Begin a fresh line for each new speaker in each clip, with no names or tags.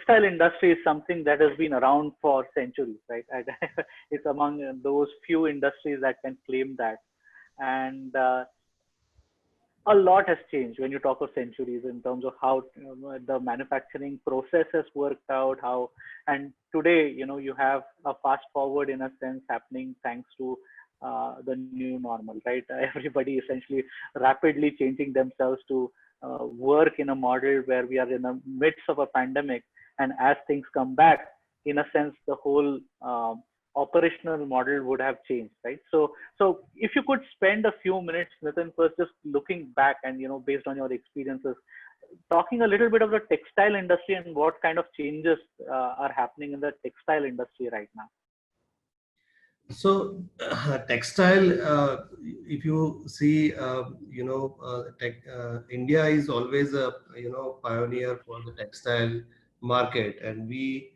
textile industry is something that has been around for centuries, right? It's among those few industries that can claim that. And a lot has changed when you talk of centuries in terms of how the manufacturing process has worked out, how, and today, you have a fast forward in a sense happening thanks to the new normal, right? Everybody essentially rapidly changing themselves to work in a model where we are in the midst of a pandemic. And as things come back, in a sense, the whole operational model would have changed, right? So if you could spend a few minutes, Nitin, first just looking back and, based on your experiences, talking a little bit of the textile industry and what kind of changes are happening in the textile industry right now.
So textile, if you see, India is always a pioneer for the textile market, and we,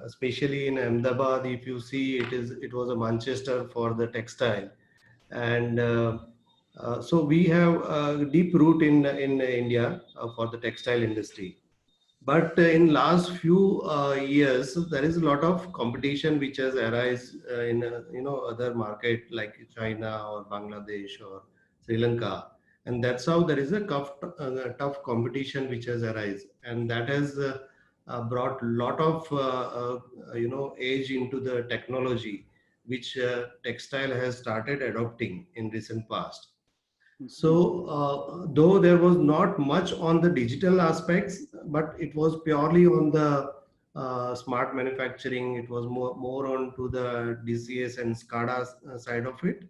especially in Ahmedabad, if you see, it was a Manchester for the textile, and so we have a deep root in India for the textile industry. But in last few years, there is a lot of competition which has arisen in other market like China or Bangladesh or Sri Lanka, and that's how there is a tough competition which has arisen, and that has brought a lot of age into the technology which textile has started adopting in recent past. So, though there was not much on the digital aspects, but it was purely on the smart manufacturing. It was more on to the DCS and SCADA side of it,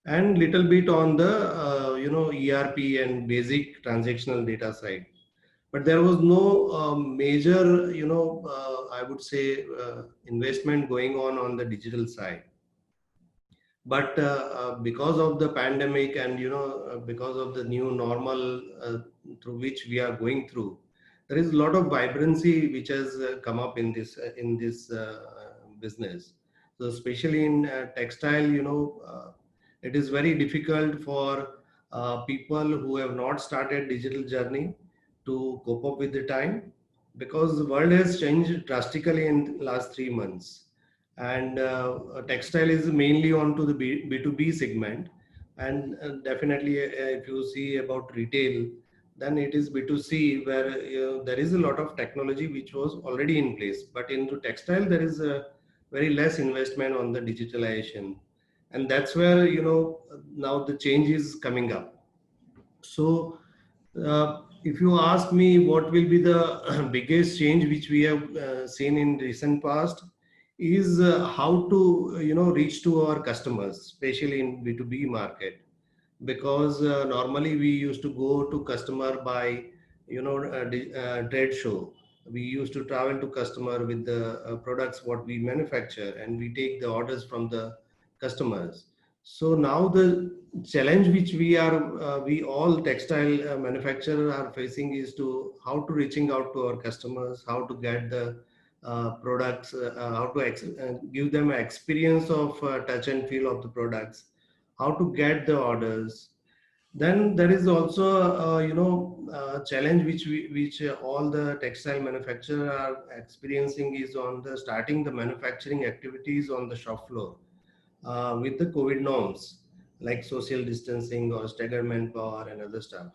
and little bit on the ERP and basic transactional data side. But there was no major, I would say, investment going on the digital side. But because of the pandemic and because of the new normal through which we are going through, there is a lot of vibrancy which has come up in this business. So especially in textile, it is very difficult for people who have not started digital journey to cope up with the time, because the world has changed drastically in the last 3 months. And textile is mainly onto the B2B segment, and definitely if you see about retail, then it is B2C, where there is a lot of technology which was already in place, but into textile there is a very less investment on the digitalization, and that's where now the change is coming up. So if you ask me what will be the biggest change which we have seen in recent past, is how to reach to our customers, especially in B2B market, because normally we used to go to customer by trade show. We used to travel to customer with the products what we manufacture, and we take the orders from the customers. So now the challenge which we all textile manufacturers are facing is to how to reaching out to our customers, how to get the products, how to give them an experience of touch and feel of the products, how to get the orders. Then there is also challenge which all the textile manufacturers are experiencing is on the starting the manufacturing activities on the shop floor with the COVID norms like social distancing or staggered manpower and other stuff.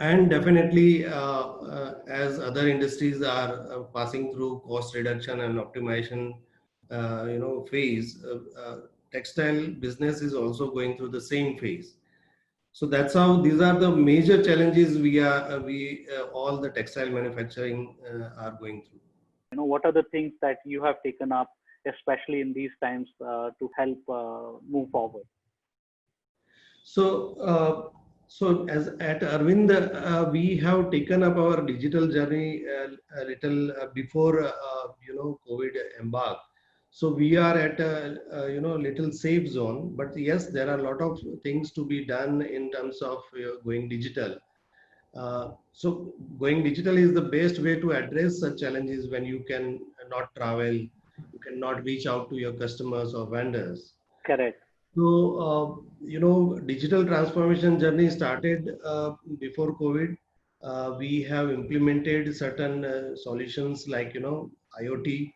And definitely, as other industries are passing through cost reduction and optimization, phase, textile business is also going through the same phase. So that's how these are the major challenges we all the textile manufacturing are going through.
What are the things that you have taken up, especially in these times, to help move forward?
So as at Arvind, we have taken up our digital journey a little before COVID embarked. So we are at a little safe zone. But yes, there are a lot of things to be done in terms of going digital. So going digital is the best way to address such challenges when you can not travel, you cannot reach out to your customers or vendors.
Correct.
So, digital transformation journey started before COVID. we have implemented certain solutions like IoT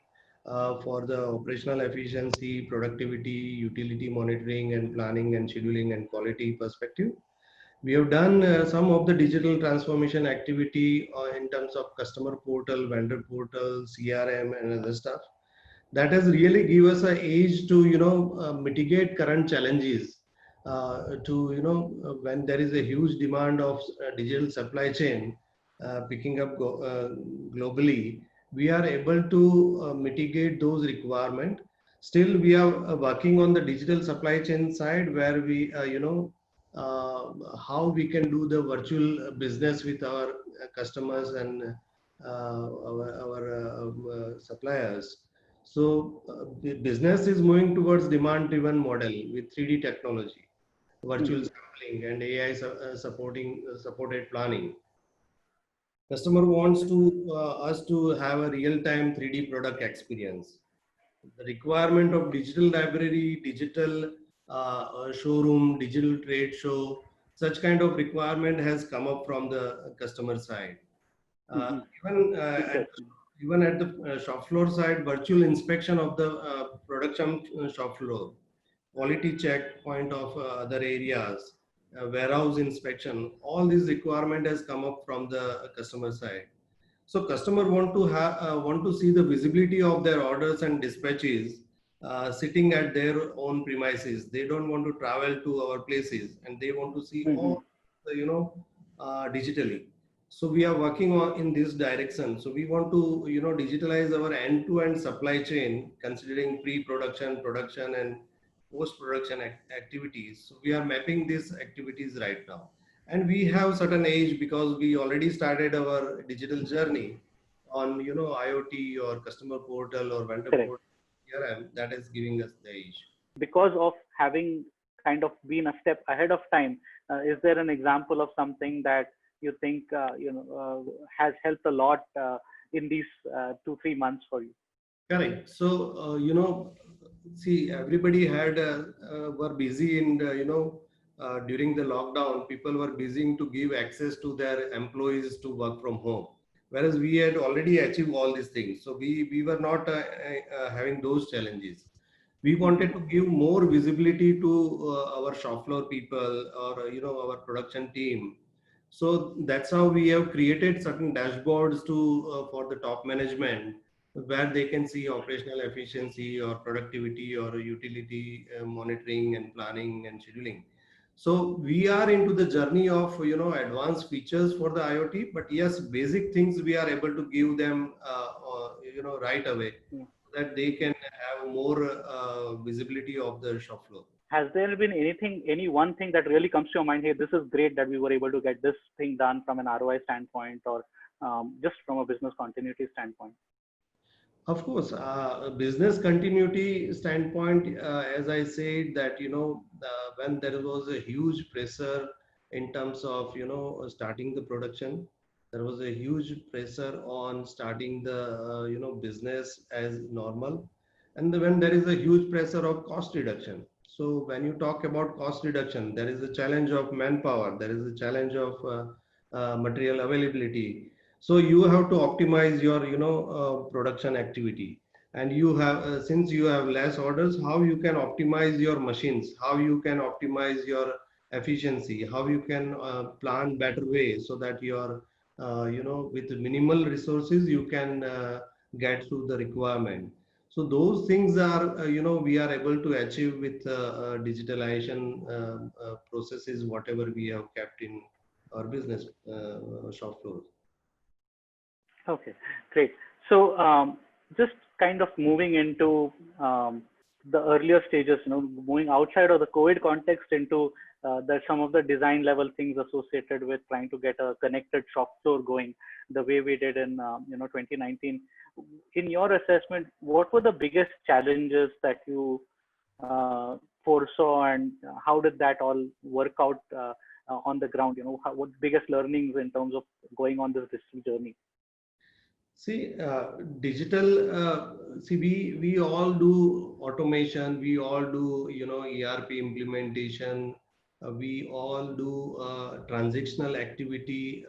for the operational efficiency, productivity, utility monitoring and planning and scheduling and quality perspective. We have done some of the digital transformation activity in terms of customer portal, vendor portal, CRM and other stuff. That has really give us a edge to mitigate current challenges to when there is a huge demand of digital supply chain picking up globally, we are able to mitigate those requirement. Still we are working on the digital supply chain side where we how we can do the virtual business with our customers and our suppliers. So the business is moving towards demand-driven model with 3D technology, virtual
Mhm.
sampling, and AI supported planning. Customer wants to us to have a real-time 3D product experience. The requirement of digital library, digital showroom, digital trade show, such kind of requirement has come up from the customer side. Uh,
Mhm.
even
Interesting.
even at the shop floor side, virtual inspection of the production shop floor, quality check point of other areas, warehouse inspection, all these requirement has come up from the customer side. So customer want to see the visibility of their orders and dispatches sitting at their own premises. They don't want to travel to our places, and they want to see
Mhm.
all the, digitally. So we are working on in this direction. So we want to digitalize our end-to-end supply chain, considering pre-production, production, and post-production activities. So we are mapping these activities right now, and we have certain age because we already started our digital journey on IoT or customer portal or vendor
Correct.
portal CRM. That is giving us the age.
Because of having kind of been a step ahead of time, is there an example of something that you think has helped a lot in these 2 3 months for you?
Correct. So see, everybody had were busy in during the lockdown. People were busy to give access to their employees to work from home, whereas we had already achieved all these things. So we were not having those challenges. We
Mhm.
wanted to give more visibility to our shop floor people or our production team. So that's how we have created certain dashboards to for the top management, where they can see operational efficiency or productivity or utility monitoring and planning and scheduling. So we are into the journey of advanced features for the IoT, but yes, basic things we are able to give them right away,
Yeah.
that they can have more visibility of the shop floor.
Has there been anything, any one thing that really comes to your mind? Hey, this is great that we were able to get this thing done from an ROI standpoint, or just from a business continuity standpoint.
Of course, business continuity standpoint, as I said, that when there was a huge pressure in terms of starting the production, there was a huge pressure on starting the business as normal, and when there is a huge pressure of cost reduction. So when you talk about cost reduction, there is a challenge of manpower, there is a challenge of material availability. So you have to optimize your production activity, and you have since you have less orders, how you can optimize your machines, how you can optimize your efficiency, how you can plan better way, so that you are with minimal resources you can get through the requirement. So those things are we are able to achieve with digitalization processes, whatever we have kept in our business shop floor.
Okay, great. So just kind of moving into the earlier stages, moving outside of the COVID context into some of the design level things associated with trying to get a connected shop floor going, the way we did in 2019. In your assessment, what were the biggest challenges that you foresaw, and how did that all work out on the ground? What biggest learnings in terms of going on this digital journey?
See, digital. See, we all do automation. We all do ERP implementation. we all do transactional activity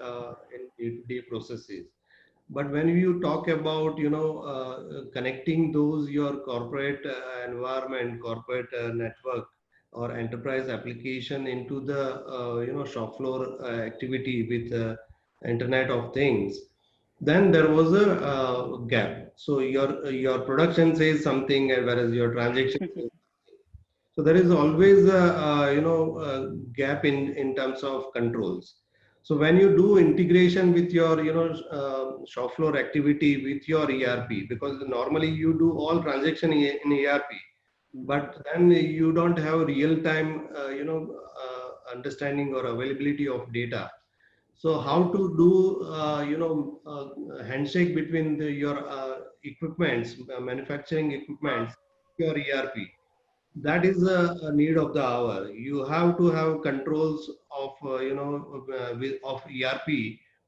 in day-to-day processes. But when you talk about, connecting those your corporate environment, corporate network, or enterprise application into the shop floor activity with Internet of Things, then there was a gap. So your production says something, whereas your transaction says. So there is always a gap in terms of controls. So when you do integration with your shop floor activity with your ERP, because normally you do all transaction in ERP, but then you don't have real time understanding or availability of data. So how to do handshake between your equipments, manufacturing equipments, your ERP, that is a need of the hour. You have to have controls of of ERP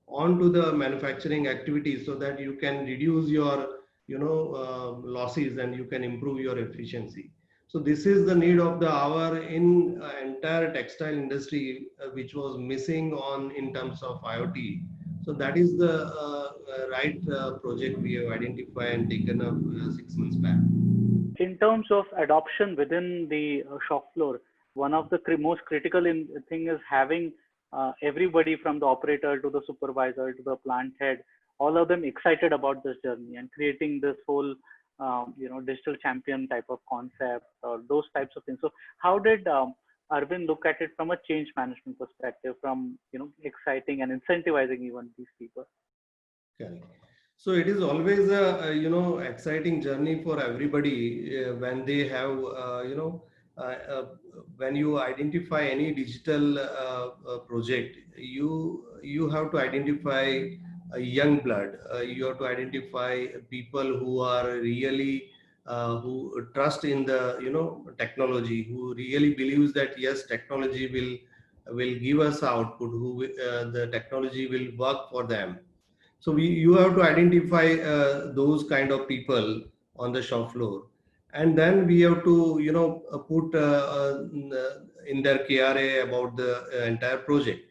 onto the manufacturing activities so that you can reduce your losses and you can improve your efficiency. So this is the need of the hour in entire textile industry, which was missing on in terms of IoT. So that is the right project we have identified and taken up 6 months back.
In terms of adoption within the shop floor, one of the most critical thing is having everybody from the operator to the supervisor to the plant head, all of them excited about this journey and creating this whole digital champion type of concept or those types of things. So how did Arvind look at it from a change management perspective, from exciting and incentivizing even these people?
Correct. So it is always a exciting journey for everybody when they have uh, uh, when you identify any digital project, you have to identify a young blood. You have to identify people who are really who trust in the technology, who really believes that yes, technology will give us output, who the technology will work for them. So you have to identify those kind of people on the shop floor, and then we have to put in their KRA about the entire project.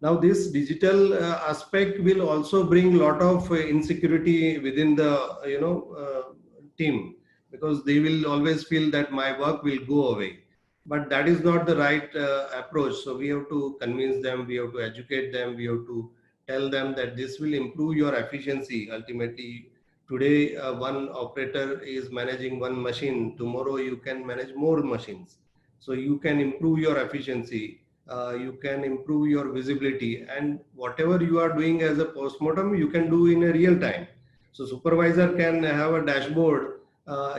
Now this digital aspect will also bring a lot of insecurity within the team, because they will always feel that my work will go away. But that is not the right approach. So we have to convince them, we have to educate them, we have to tell them that this will improve your efficiency. Ultimately, today one operator is managing one machine, tomorrow you can manage more machines, so you can improve your efficiency, you can improve your visibility, and whatever you are doing as a postmortem you can do in a real time. So supervisor can have a dashboard,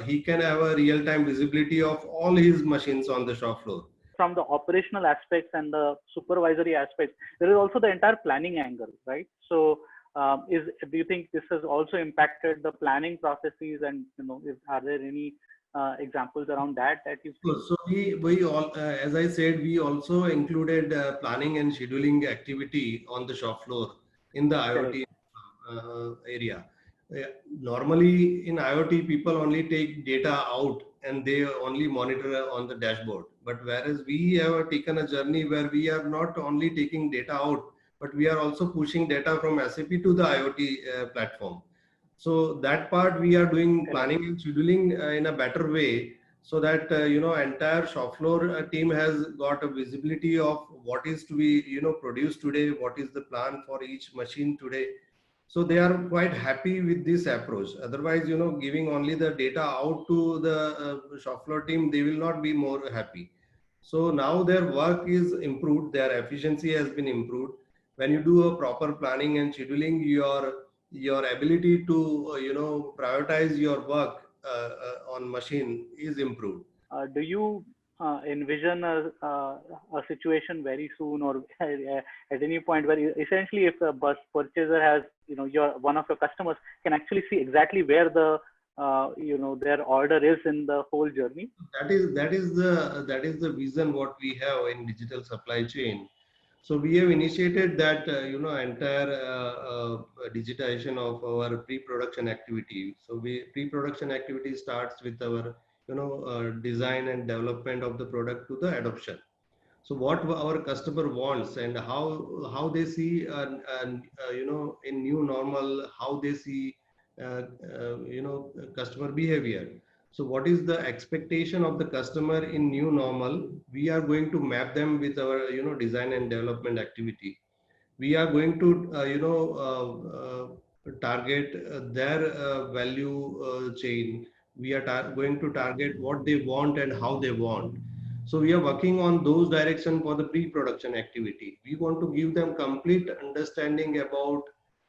he can have a real time visibility of all his machines on the shop floor.
From the operational aspects and the supervisory aspects, there is also the entire planning angle, right? So, do you think this has also impacted the planning processes, and are there any examples around that you've seen?
So we all, as I said, we also included planning and scheduling activity on the shop floor in the
Correct.
IoT area. Uh, Normally in IoT, people only take data out and they only monitor on the dashboard. But whereas we have taken a journey where we are not only taking data out, but we are also pushing data from SAP to the IoT platform. So that part we are doing
Correct.
planning and scheduling in a better way, so that entire shop floor team has got a visibility of what is to be produced today, what is the plan for each machine today. So they are quite happy with this approach. Otherwise, giving only the data out to the shop floor team, they will not be more happy. So now their work is improved, their efficiency has been improved. When you do a proper planning and scheduling, your ability to prioritize your work on machine is improved.
Do you envision a situation very soon, or at any point, where essentially, if a bus purchaser has, your one of your customers can actually see exactly where the their order is in the whole journey?
That is the vision what we have in digital supply chain. So we have initiated that entire digitization of our pre-production activity. So we pre-production activity starts with our design and development of the product to the adoption. So what our customer wants and how they see in new normal, how they see customer behavior. So what is the expectation of the customer in new normal? We are going to map them with our design and development activity. We are going to target their value chain. We are going to target what they want and how they want. So we are working on those direction for the pre-production activity. We want to give them complete understanding about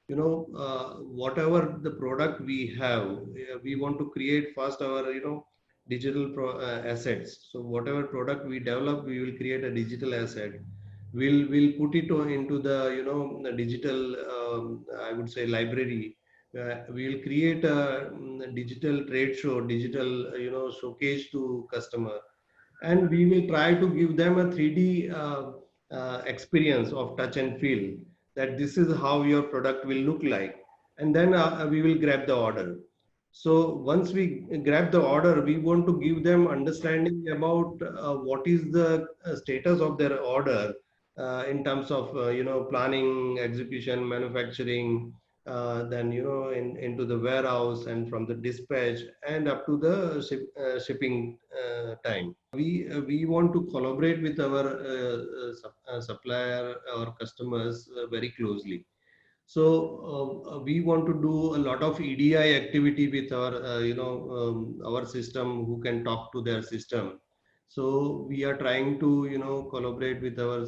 whatever the product we have. We want to create first our digital assets. So whatever product we develop, we will create a digital asset. We'll put it into the the digital I would say library. We'll create a digital trade show, digital showcase to customer, and we will try to give them a 3D experience of touch and feel, that this is how your product will look like. And then we will grab the order. So once we grab the order, we want to give them understanding about what is the status of their order in terms of planning, execution, manufacturing, then into the warehouse, and from the dispatch and up to the shipping time. We want to collaborate with our supplier, our customers very closely. So we want to do a lot of EDI activity with our our system, who can talk to their system. So we are trying to collaborate with our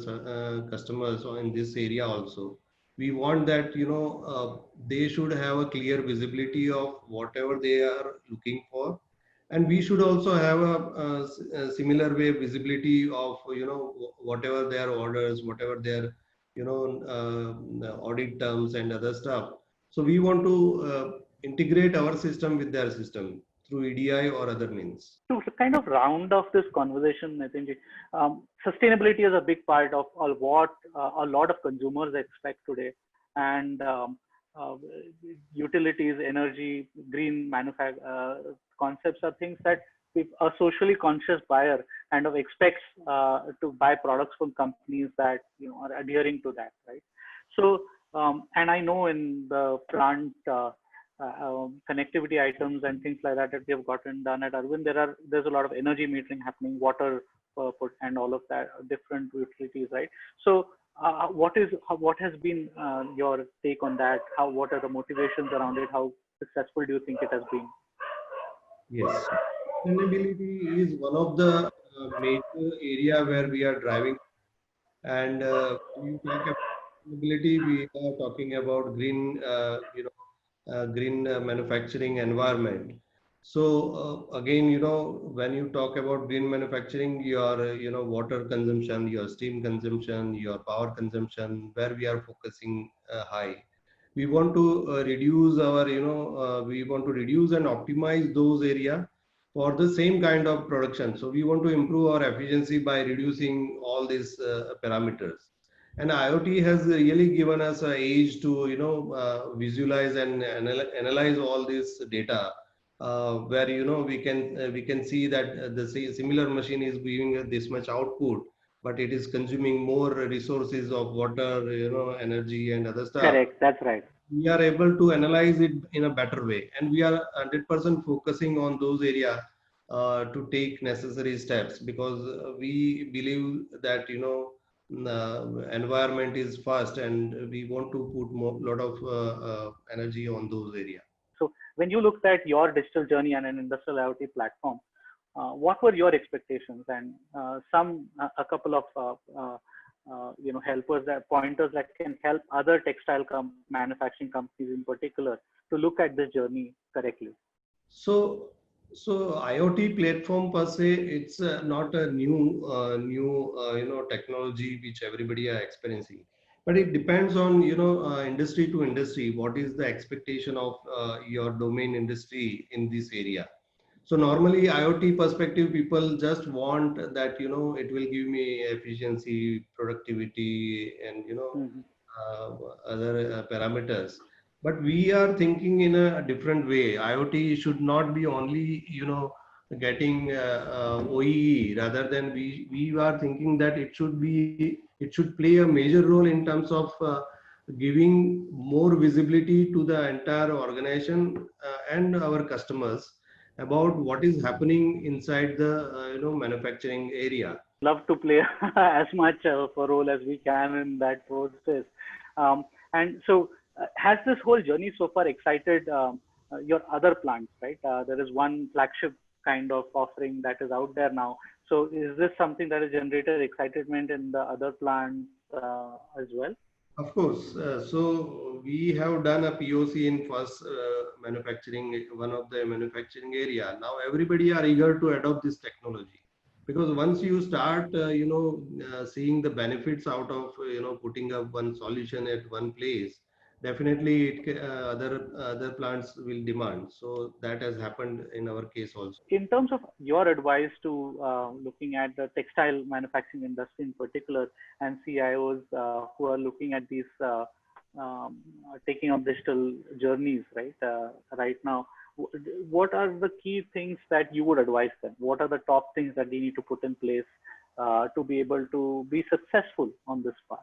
customers in this area also. We want that they should have a clear visibility of whatever they are looking for, and we should also have a similar way visibility of whatever their orders, whatever their audit terms and other stuff. So we want to integrate our system with their system through EDI or other means.
To kind of round off this conversation, I think sustainability is a big part of what a lot of consumers expect today, and uh, utilities, energy, green concepts are things that a socially conscious buyer kind of expects to buy products from companies that are adhering to that, right? So, and I know in the plant connectivity items and things like that we have gotten done at Arvind, there's a lot of energy metering happening, water and all of that, different utilities, right? So what has been your take on that? What are the motivations around it? How successful do you think it has been?
Yes, sustainability is one of the major area where we are driving. And when you talk about sustainability, we are talking about green, green manufacturing environment. So again, when you talk about green manufacturing, your water consumption, your steam consumption, your power consumption, where we are focusing high. We want to reduce our, we want to reduce and optimize those area for the same kind of production. So we want to improve our efficiency by reducing all these parameters. And IoT has really given us an age to visualize and analyze all this data, where we can see that the similar machine is giving this much output, but it is consuming more resources of water, energy and other stuff.
Correct, that's right.
We are able to analyze it in a better way, and we are 100% focusing on those areas to take necessary steps, because we believe that environment is first, and we want to put more lot of energy on those areas.
So when you looked at your digital journey and an industrial IoT platform, what were your expectations, and a couple of helpers, that pointers that can help other textile manufacturing companies in particular to look at this journey correctly?
So IoT platform per se, it's not a new technology which everybody are experiencing, but it depends on industry to industry. What is the expectation of your domain industry in this area? So normally IoT perspective, people just want that it will give me efficiency, productivity, and other parameters. But we are thinking in a different way. IoT should not be only getting OEE, rather than we are thinking that it should play a major role in terms of giving more visibility to the entire organization and our customers about what is happening inside the manufacturing area.
Love to play as much of a role as we can in that process. And so, has this whole journey so far excited your other plants, right? There is one flagship kind of offering that is out there now. So, is this something that has generated excitement in the other plants as well?
Of course. So we have done a POC in first manufacturing, one of the manufacturing area. Now everybody are eager to adopt this technology, because once you start, seeing the benefits out of putting up one solution at one place, definitely other plants will demand. So that has happened in our case also.
In terms of your advice to looking at the textile manufacturing industry in particular and CIOs who are looking at these taking up digital journeys right now, what are the key things that you would advise them? What are the top things that they need to put in place to be able to be successful on this path?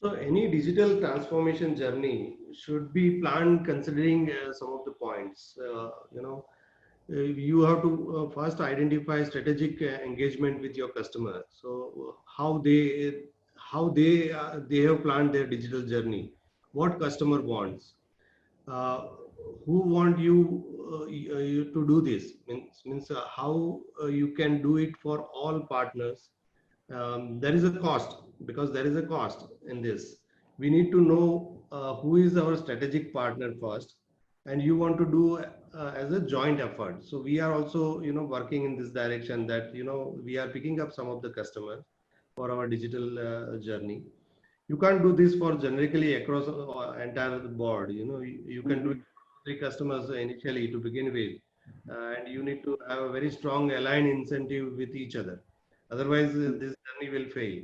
So any digital transformation journey should be planned considering some of the points. You have to first identify strategic engagement with your customer. So they have planned their digital journey. What customer wants? uh, who want you to do this? Means how you can do it for all partners. There is a cost, because there is a cost in this. We need to know who is our strategic partner first, and you want to do as a joint effort. So we are also working in this direction, that we are picking up some of the customers for our digital journey. You can't do this for generically across entire board. You can do it
Mm-hmm.
for three customers initially to begin with, and you need to have a very strong aligned incentive with each other. Otherwise, this journey will fail.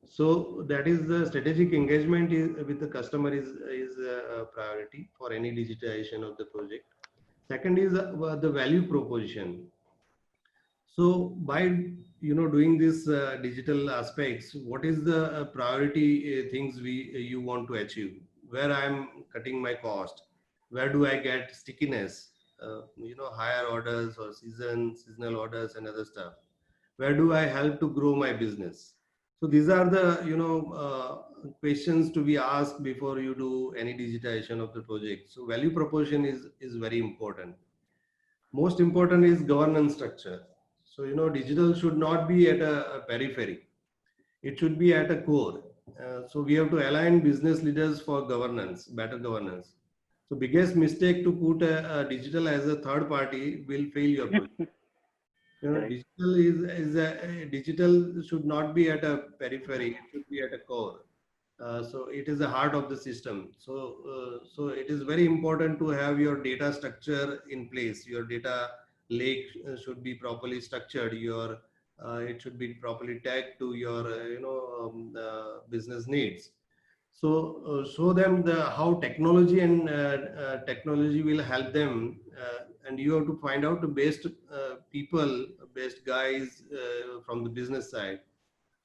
So that is the strategic engagement with the customer is a priority for any digitization of the project. Second is the value proposition. So by doing this digital aspects, what is the priority things you want to achieve? Where I am cutting my cost? Where do I get stickiness? Higher orders or seasonal orders and other stuff. Where do I help to grow my business? So these are the questions to be asked before you do any digitization of the project. So value proposition is very important. Most important is governance structure. So digital should not be at a periphery, it should be at a core. So we have to align business leaders for governance, better governance. So biggest mistake to put a digital as a third party will fail your project.
Correct.
Digital digital should not be at a periphery, it should be at a core. So it is the heart of the system. So it is very important to have your data structure in place. Your data lake should be properly structured. It should be properly tagged to your business needs. So show them the how technology and technology will help them, and you have to find out the best people, best guys from the business side.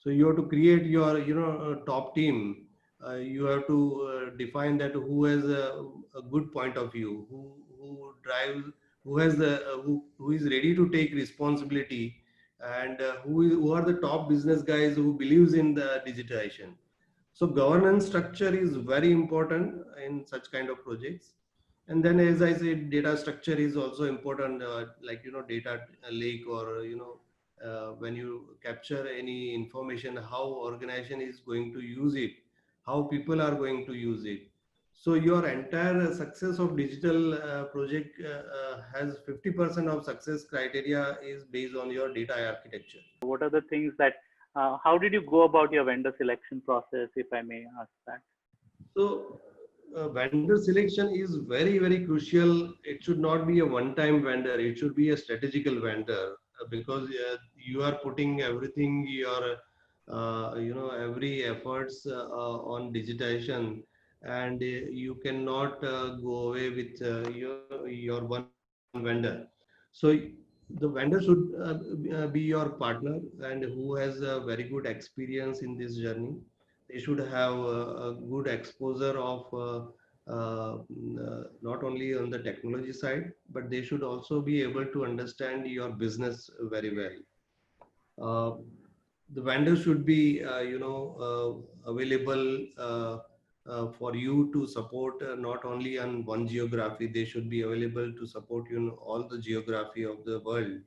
So you have to create your top team. You have to define that who has a good point of view, who drives, who has the who is ready to take responsibility, and who are the top business guys who believes in the digitization. So governance structure is very important in such kind of projects. And then, as I said, data structure is also important, like data lake, or when you capture any information, how organization is going to use it, how people are going to use it. So your entire success of digital project has 50% of success criteria is based on your data architecture.
What are the things that, how did you go about your vendor selection process, if I may ask that?
So, vendor selection is very, very crucial. It should not be a one-time vendor. It should be a strategical vendor, because you are putting everything, every efforts on digitization, and you cannot go away with your one vendor. So The vendor should be your partner and who has a very good experience in this journey. They should have a good exposure of not only on the technology side, but they should also be able to understand your business very well. Uh, the vendor should be, available for you to support not only on one geography. They should be available to support you in all the geography of the world.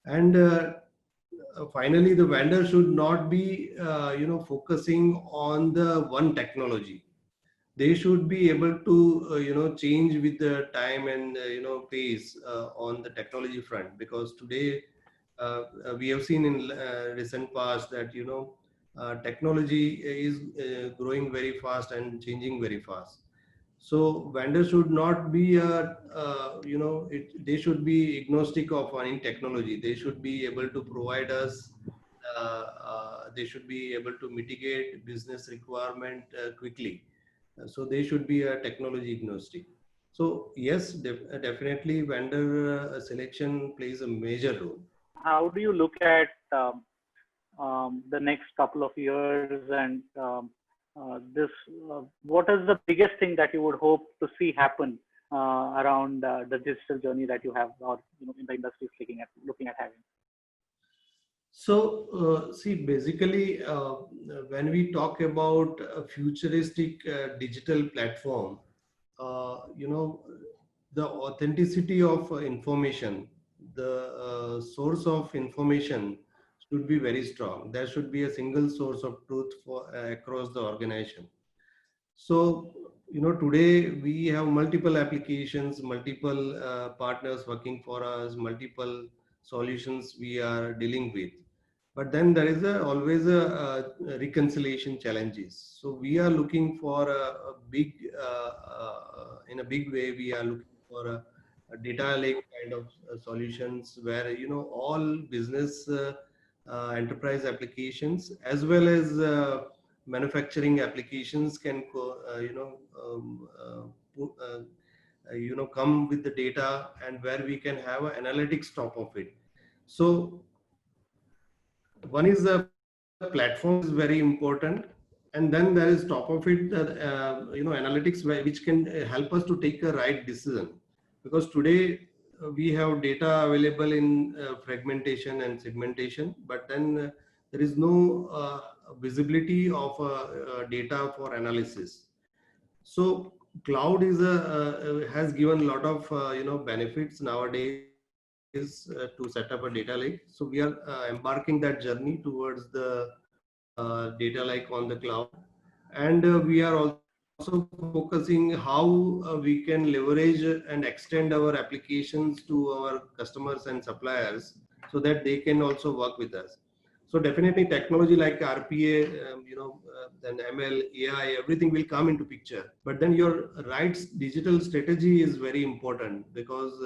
And finally, the vendor should not be, focusing on the one technology. They should be able to, change with the time and, pace on the technology front. Because today we have seen in recent past that, technology is growing very fast and changing very fast. So vendors should not be they should be agnostic of any technology. They should be able to provide us. They should be able to mitigate business requirement quickly. So they should be a technology agnostic. So yes, definitely vendor selection plays a major role.
How do you look at the next couple of years and this? What is the biggest thing that you would hope to see happen around the digital journey that you have, or in the industry is looking at having?
So, see, basically, when we talk about a futuristic digital platform, the authenticity of information, the source of information should be very strong. There should be a single source of truth for across the organization. So, today we have multiple applications, multiple partners working for us, multiple solutions we are dealing with. But then there is always reconciliation challenges. So we are looking for a big, in a big way, we are looking for a data lake kind of solutions where, all business enterprise applications as well as manufacturing applications can come with the data, and where we can have analytics top of it. So one is the platform is very important, and then there is top of it that analytics which can help us to take a right decision. Because today we have data available in fragmentation and segmentation, but then there is no visibility of data for analysis. So cloud is has given a lot of benefits nowadays to set up a data lake. So we are embarking that journey towards the data lake on the cloud, and we are also focusing how we can leverage and extend our applications to our customers and suppliers so that they can also work with us. So definitely technology like RPA, then ML, AI, everything will come into picture. But then your rights digital strategy is very important, because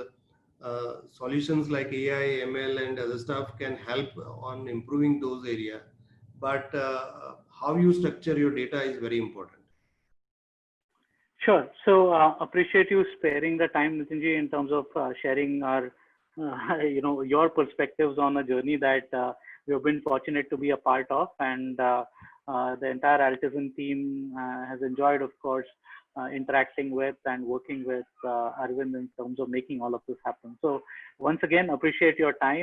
solutions like AI, ML, and other stuff can help on improving those areas. But how you structure your data is very important.
Sure. So appreciate you sparing the time, Nitinji, in terms of sharing our, your perspectives on a journey that we have been fortunate to be a part of, and the entire Altizon team has enjoyed, of course, interacting with and working with Arvind in terms of making all of this happen. So once again, appreciate your time.